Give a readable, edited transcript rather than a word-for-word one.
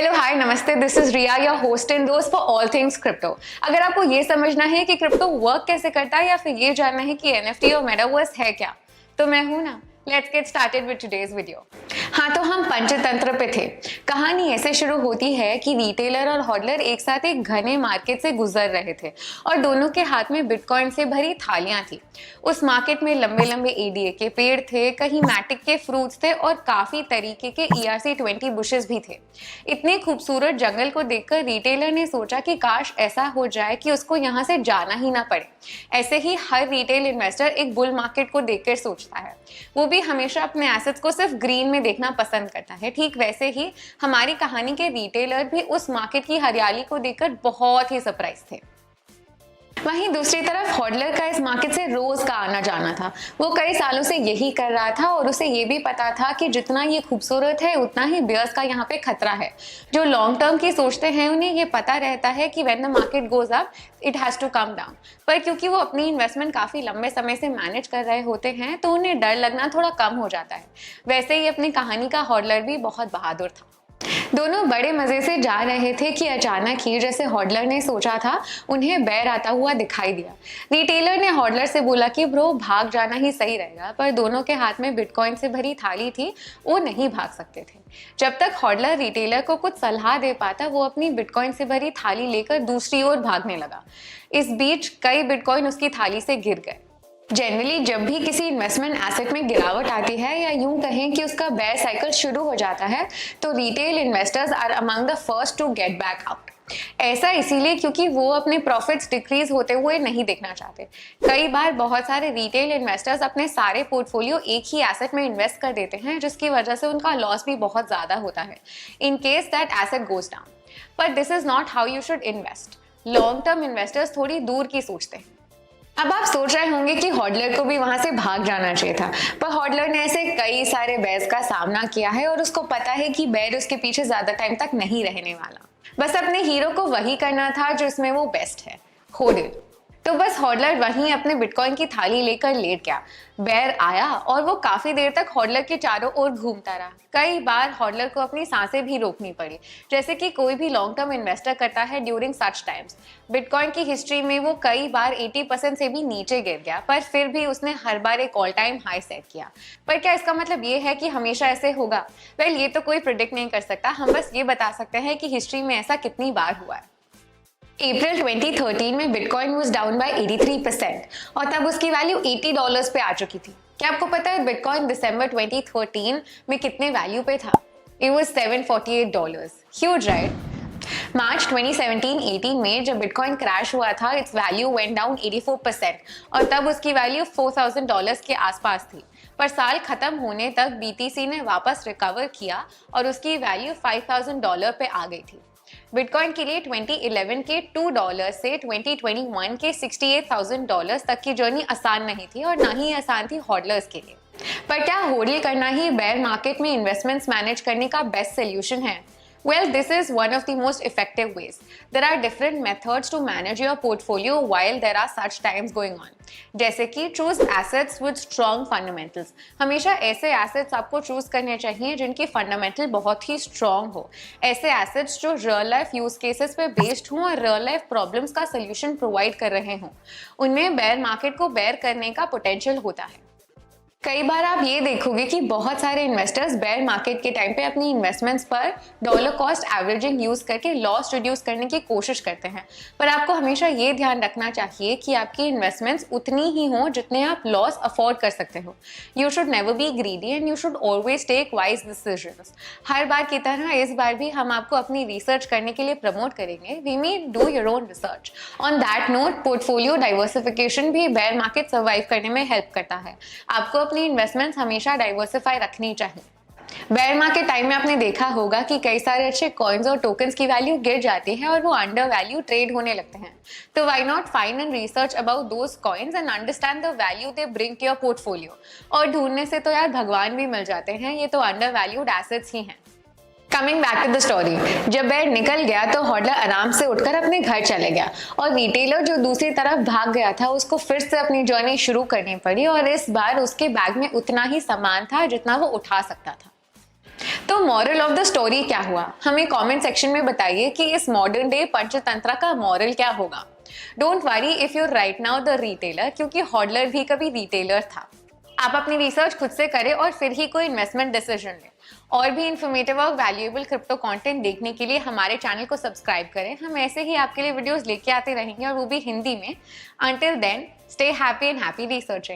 Hello hi नमस्ते, this is Riya your host and दोस्त for all things crypto. अगर आपको ये समझना है कि क्रिप्टो वर्क कैसे करता है या फिर ये जानना है कि एनएफटी और मेटावर्स है क्या, तो मैं हूं ना। Let's get started with today's video. हाँ, तो हम पंचतंत्र पे थे। कहानी ऐसे शुरू होती है कि रिटेलर और हॉडलर एक साथ एक घने मार्केट से गुजर रहे थे और दोनों के हाथ में बिटकॉइन से भरी थालियां थी। उस मार्केट में लंबे लंबे एडीए के पेड़ थे, कहीं मैटिक के फ्रूट्स थे और काफी तरीके के ERC-20 बुशेस भी थे। इतने खूबसूरत जंगल को देखकर रिटेलर ने सोचा कि काश ऐसा हो जाए कि उसको यहाँ से जाना ही ना पड़े। ऐसे ही हर रिटेल इन्वेस्टर एक बुल मार्केट को देखकर सोचता है, वो भी हमेशा अपने एसेट्स को सिर्फ ग्रीन में देखना पसंद करता है। ठीक वैसे ही हमारी कहानी के रिटेलर भी उस मार्केट की हरियाली को देखकर बहुत ही सरप्राइज थे। वहीं दूसरी तरफ हॉडलर का इस मार्केट से रोज का आना जाना था। वो कई सालों से यही कर रहा था और उसे ये भी पता था कि जितना ये खूबसूरत है उतना ही बेयर्स का यहाँ पे खतरा है। जो लॉन्ग टर्म की सोचते हैं उन्हें ये पता रहता है कि when the market goes up it has to come down, पर क्योंकि वो अपनी इन्वेस्टमेंट काफी लंबे समय से मैनेज कर रहे होते हैं तो उन्हें डर लगना थोड़ा कम हो जाता है। वैसे ही अपनी कहानी का हॉडलर भी बहुत बहादुर था। दोनों बड़े मजे से जा रहे थे कि अचानक ही जैसे हॉडलर ने सोचा था उन्हें बेर आता हुआ दिखाई दिया। रिटेलर ने हॉडलर से बोला कि ब्रो भाग जाना ही सही रहेगा, पर दोनों के हाथ में बिटकॉइन से भरी थाली थी, वो नहीं भाग सकते थे। जब तक हॉडलर रिटेलर को कुछ सलाह दे पाता वो अपनी बिटकॉइन से भरी थाली लेकर दूसरी ओर भागने लगा। इस बीच कई बिटकॉइन उसकी थाली से गिर गए। जनरली जब भी किसी इन्वेस्टमेंट एसेट में गिरावट आती है या यूं कहें कि उसका बेयर साइकिल शुरू हो जाता है तो retail investors are among the first to get back out. ऐसा इसीलिए क्योंकि वो अपने प्रॉफिट्स डिक्रीज होते हुए नहीं देखना चाहते। कई बार बहुत सारे रिटेल इन्वेस्टर्स अपने सारे पोर्टफोलियो एक ही एसेट में इन्वेस्ट कर देते हैं, जिसकी वजह से उनका लॉस भी बहुत ज्यादा होता है in case that asset goes down. पर this is not how you should invest. Long term investors थोड़ी दूर की सोचते हैं। अब आप सोच रहे होंगे कि हॉडलर को भी वहां से भाग जाना चाहिए था, पर हॉडलर ने ऐसे कई सारे बेयर्स का सामना किया है और उसको पता है कि बेयर उसके पीछे ज्यादा टाइम तक नहीं रहने वाला। बस अपने हीरो को वही करना था जो इसमें वो बेस्ट है, होल्ड इट। तो बस हॉडलर वहीं अपने बिटकॉइन की थाली लेकर लेट गया। बेयर आया और वो काफी देर तक हॉडलर के चारों ओर घूमता रहा। कई बार हॉडलर को अपनी सांसें भी रोकनी पड़ी, जैसे कि कोई भी लॉन्ग टर्म इन्वेस्टर करता है ड्यूरिंग सच टाइम्स। बिटकॉइन की हिस्ट्री में वो कई बार 80% से भी नीचे गिर गया, पर फिर भी उसने हर बार एक ऑल टाइम हाई सेट किया। पर क्या इसका मतलब ये है कि हमेशा ऐसे होगा? वेल, ये तो कोई प्रिडिक्ट नहीं कर सकता। हम बस ये बता सकते हैं कि हिस्ट्री में ऐसा कितनी बार हुआ है। अप्रैल 2013 में बिटकॉइन वाज डाउन बाय 83% और तब उसकी वैल्यू $80 पे आ चुकी थी। क्या आपको पता है बिटकॉइन दिसंबर 2013 में कितने वैल्यू पे था? It was $748। Huge, right? March 2017-18 में जब बिटकॉइन क्रैश हुआ था इट्स वैल्यू वेंट डाउन 84% और तब उसकी वैल्यू $4000 के आसपास थी। पर साल खत्म होने तक BTC ने वापस रिकवर किया और उसकी वैल्यू $5000 पे आ गई थी। बिटकॉइन के लिए 2011 के $2 से 2021 के $68,000 तक की जर्नी आसान नहीं थी और ना ही आसान थी हॉडलर्स के लिए। पर क्या होल्ड करना ही बेयर मार्केट में इन्वेस्टमेंट्स मैनेज करने का बेस्ट सोल्यूशन है? Well, this is one of the most effective ways. There are different methods to manage your portfolio while there are such times going on. जैसे कि choose assets with strong fundamentals. हमेशा ऐसे assets आपको choose करने चाहिए जिनकी fundamental बहुत ही strong हो। ऐसे assets जो real life use cases पे based हों और real life problems का solution provide कर रहे हों। उनमें bear market को bear करने का potential होता है। कई बार आप ये देखोगे कि बहुत सारे इन्वेस्टर्स बेयर मार्केट के टाइम पे अपनी इन्वेस्टमेंट्स पर डॉलर कॉस्ट एवरेजिंग यूज करके लॉस रिड्यूस करने की कोशिश करते हैं। पर आपको हमेशा ये ध्यान रखना चाहिए कि आपकी इन्वेस्टमेंट्स उतनी ही हों जितने आप लॉस अफोर्ड कर सकते हो। You should never be greedy and you should always take wise decisions. हर बार की तरह इस बार भी हम आपको अपनी रिसर्च करने के लिए प्रमोट करेंगे। We may do your own research. On that note, portfolio diversification भी बेयर मार्केट सर्वाइव करने में हेल्प करता है। आपको अपनी इन्वेस्टमेंट्स हमेशा डाइवर्सिफाई रखनी चाहिए। बेयर मार्केट टाइम में आपने देखा होगा कि कई सारे अच्छे कॉइन्स और टोकन्स की वैल्यू गिर जाती है और वो अंडर वैल्यू ट्रेड होने लगते हैं। तो why not find and research about those coins and understand the value they bring to your portfolio. और ढूंढने से तो यार भगवान भी मिल जाते हैं, ये तो अंडर वैल्यूड एसेट्स ही हैं। Coming back to the story, जब बेयर निकल गया तो हॉडलर आराम से उठकर अपने घर चले गया और रिटेलर जो दूसरी तरफ भाग गया था उसको फिर से अपनी जर्नी शुरू करनी पड़ी और इस बार उसके बैग में उतना ही सामान था जितना वो उठा सकता था। तो मॉरल ऑफ द स्टोरी क्या हुआ, हमें कमेंट सेक्शन में बताइए कि इस मॉडर्न डे पंचतंत्र का मॉरल क्या होगा। Don't worry if you right now the retailer, क्योंकि हॉडलर भी कभी रिटेलर था। आप अपनी रिसर्च खुद से करें और फिर ही कोई इन्वेस्टमेंट डिसीजन लें। और भी इन्फॉर्मेटिव और वैल्यूएबल क्रिप्टो कंटेंट देखने के लिए हमारे चैनल को सब्सक्राइब करें। हम ऐसे ही आपके लिए वीडियोस लेके आते रहेंगे और वो भी हिंदी में। Until then, stay happy and happy researching.